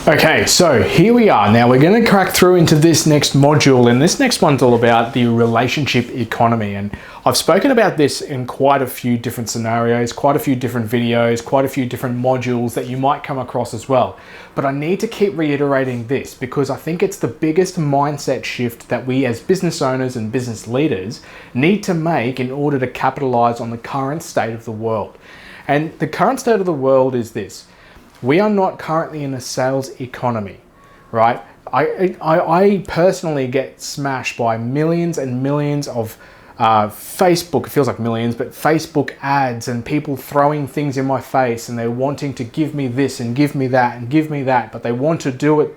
Okay, so here we are. Now we're going to crack through into this next module, and this next one's all about the relationship economy. And I've spoken about this in quite a few different scenarios, quite a few different videos, quite a few different modules that you might come across as well. But I need to keep reiterating this because I think it's the biggest mindset shift that we as business owners and business leaders need to make in order to capitalize on the current state of the world. And the current state of the world is this. We are not currently in a sales economy, right? I personally get smashed by millions and millions of Facebook, it feels like millions, but Facebook ads and people throwing things in my face, and they're wanting to give me this and give me that and give me that, but they want to do it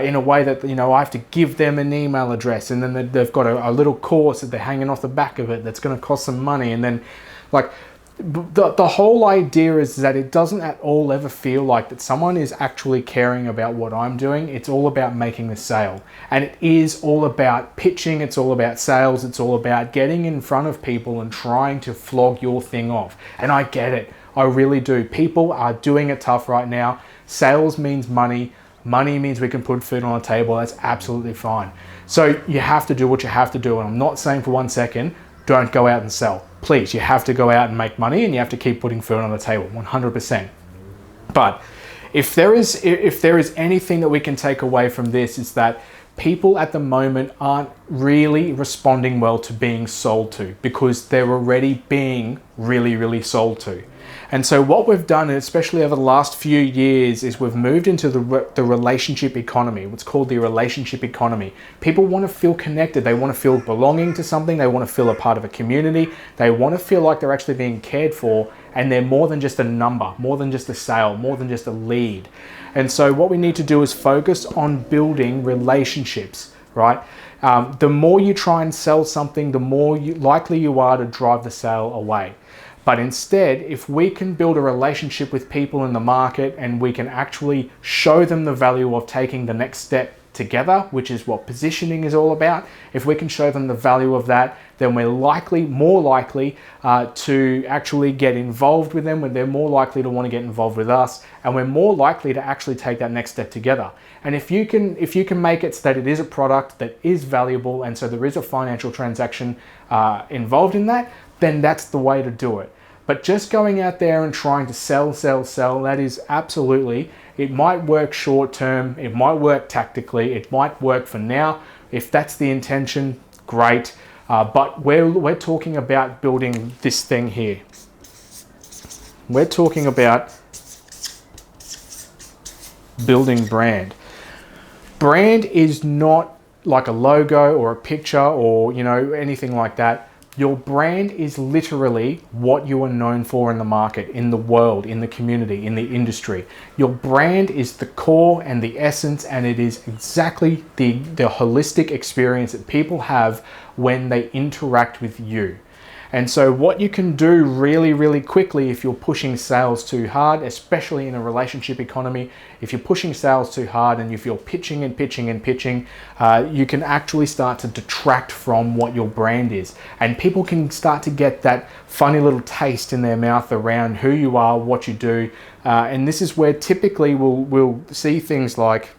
in a way that, you know, I have to give them an email address, and then they've got a little course that they're hanging off the back of it that's going to cost some money. And then like, the whole idea is that it doesn't at all ever feel like that someone is actually caring about what I'm doing. It's all about making the sale. And it is all about pitching. It's all about sales. It's all about getting in front of people and trying to flog your thing off. And I get it. I really do. People are doing it tough right now. Sales means money. Money means we can put food on the table. That's absolutely fine. So you have to do what you have to do. And I'm not saying for 1 second, don't go out and sell. Please, you have to go out and make money, and you have to keep putting food on the table, 100%. But if there is anything that we can take away from this, is that people at the moment aren't really responding well to being sold to, because they're already being really sold to. And so what we've done, especially over the last few years, is we've moved into the relationship economy, what's called the relationship economy. People want to feel connected. They want to feel belonging to something. They want to feel a part of a community. They want to feel like they're actually being cared for, and they're more than just a number, more than just a sale, more than just a lead. And so what we need to do is focus on building relationships, right? The more you try and sell something, the more likely you are to drive the sale away. But instead, if we can build a relationship with people in the market, and we can actually show them the value of taking the next step together, which is what positioning is all about, if we can show them the value of that, then we're more likely to actually get involved with them, when they're more likely to want to get involved with us, and we're more likely to actually take that next step together. And if you can make it so that it is a product that is valuable, and so there is a financial transaction involved in that, then that's the way to do it. But just going out there and trying to sell, that is absolutely, it might work short term, it might work tactically, it might work for now. If that's the intention, great. But we're talking about building this thing here. We're talking about building brand. Brand is not like a logo or a picture or, you know, anything like that. Your brand is literally what you are known for in the market, in the world, in the community, in the industry. Your brand is the core and the essence, and it is exactly the holistic experience that people have when they interact with you. And so what you can do really quickly, if you're pushing sales too hard, especially in a relationship economy, if you're pushing sales too hard and if you're pitching, you can actually start to detract from what your brand is. And people can start to get that funny little taste in their mouth around who you are, what you do. And this is where typically we'll see things like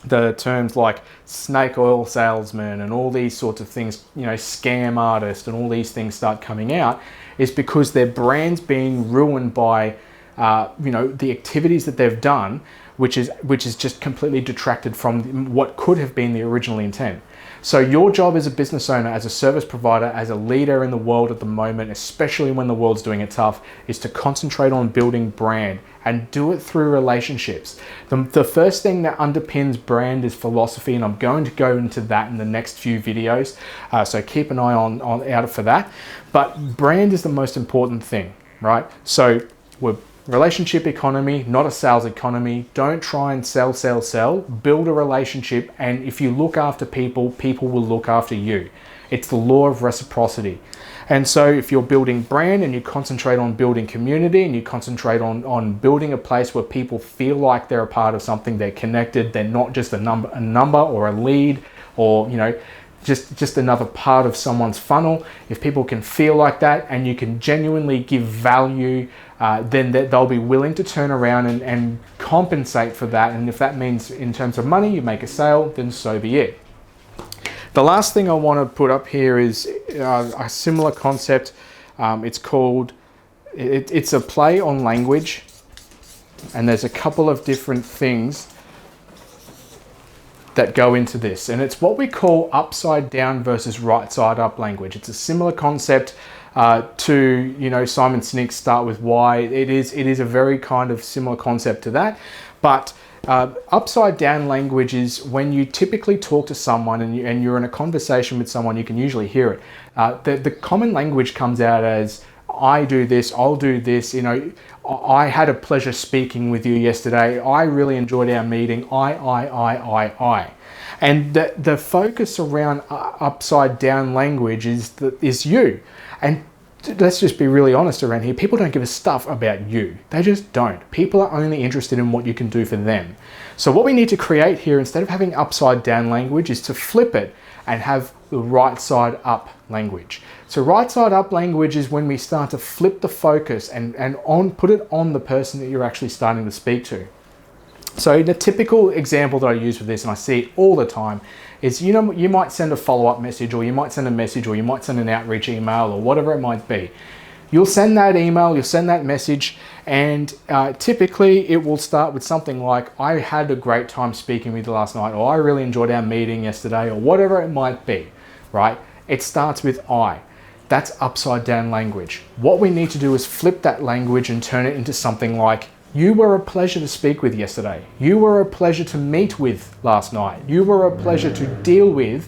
the terms like snake oil salesman and all these sorts of things, you know, scam artist, and all these things start coming out, is because their brand's being ruined by, you know, the activities that they've done, which is just completely detracted from what could have been the original intent. So your job as a business owner, as a service provider, as a leader in the world at the moment, especially when the world's doing it tough, is to concentrate on building brand, and do it through relationships. The first thing that underpins brand is philosophy, and I'm going to go into that in the next few videos. So keep an eye out for that. But brand is the most important thing, right? So we're relationship economy, not a sales economy. Don't try and sell. Build a relationship, and if you look after people, people will look after you. It's the law of reciprocity. And so if you're building brand, and you concentrate on building community, and you concentrate on building a place where people feel like they're a part of something, they're connected, they're not just a number or a lead, or, you know, just another part of someone's funnel. If people can feel like that, and you can genuinely give value, then they'll be willing to turn around and compensate for that. And if that means in terms of money, you make a sale, then so be it. The last thing I want to put up here is a similar concept. It's called, it's a play on language. And there's a couple of different things that go into this. And it's what we call upside down versus right side up language. It's a similar concept to, you know, Simon Sinek's Start With Why. It is a very kind of similar concept to that. But upside down language is when you typically talk to someone and you're in a conversation with someone, you can usually hear it. The common language comes out as, I do this, I'll do this, you know, I had a pleasure speaking with you yesterday, I really enjoyed our meeting, I. And the focus around upside down language is you. And let's just be really honest around here. People don't give a stuff about you. They just don't. People are only interested in what you can do for them. So what we need to create here, instead of having upside down language, is to flip it and have the right side up language. So right side up language is when we start to flip the focus and put it on the person that you're actually starting to speak to. So the typical example that I use for this, and I see it all the time, is, you know, you might send a follow-up message, or you might send a message, or you might send an outreach email, or whatever it might be. You'll send that email, you'll send that message, and typically it will start with something like, I had a great time speaking with you last night, or I really enjoyed our meeting yesterday, or whatever it might be, right? It starts with I. That's upside down language. What we need to do is flip that language and turn it into something like, you were a pleasure to speak with yesterday. You were a pleasure to meet with last night. You were a pleasure to deal with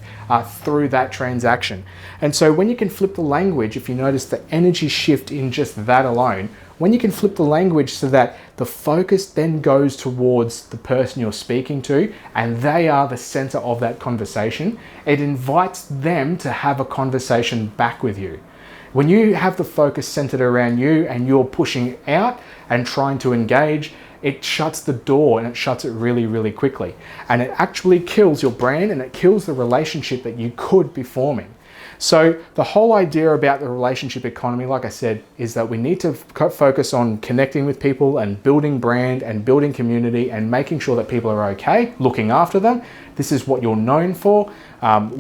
through that transaction. And so when you can flip the language, if you notice the energy shift in just that alone, when you can flip the language so that the focus then goes towards the person you're speaking to and they are the center of that conversation, it invites them to have a conversation back with you. When you have the focus centered around you and you're pushing out and trying to engage, it shuts the door, and it shuts it really, really quickly. And it actually kills your brand, and it kills the relationship that you could be forming. So the whole idea about the relationship economy, like I said, is that we need to focus on connecting with people and building brand and building community and making sure that people are okay, looking after them. This is what you're known for.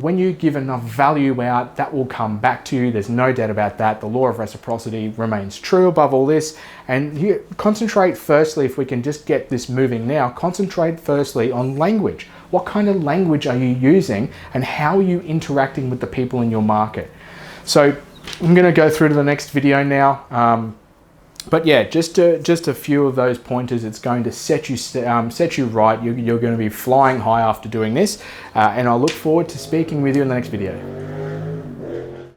When you give enough value out, that will come back to you. There's no doubt about that. The law of reciprocity remains true above all this. And you concentrate firstly, if we can just get this moving now, concentrate firstly on language. What kind of language are you using, and how are you interacting with the people in your market? So I'm going to go through to the next video now. But yeah, just a few of those pointers. It's going to set you right. You're going to be flying high after doing this. And I look forward to speaking with you in the next video.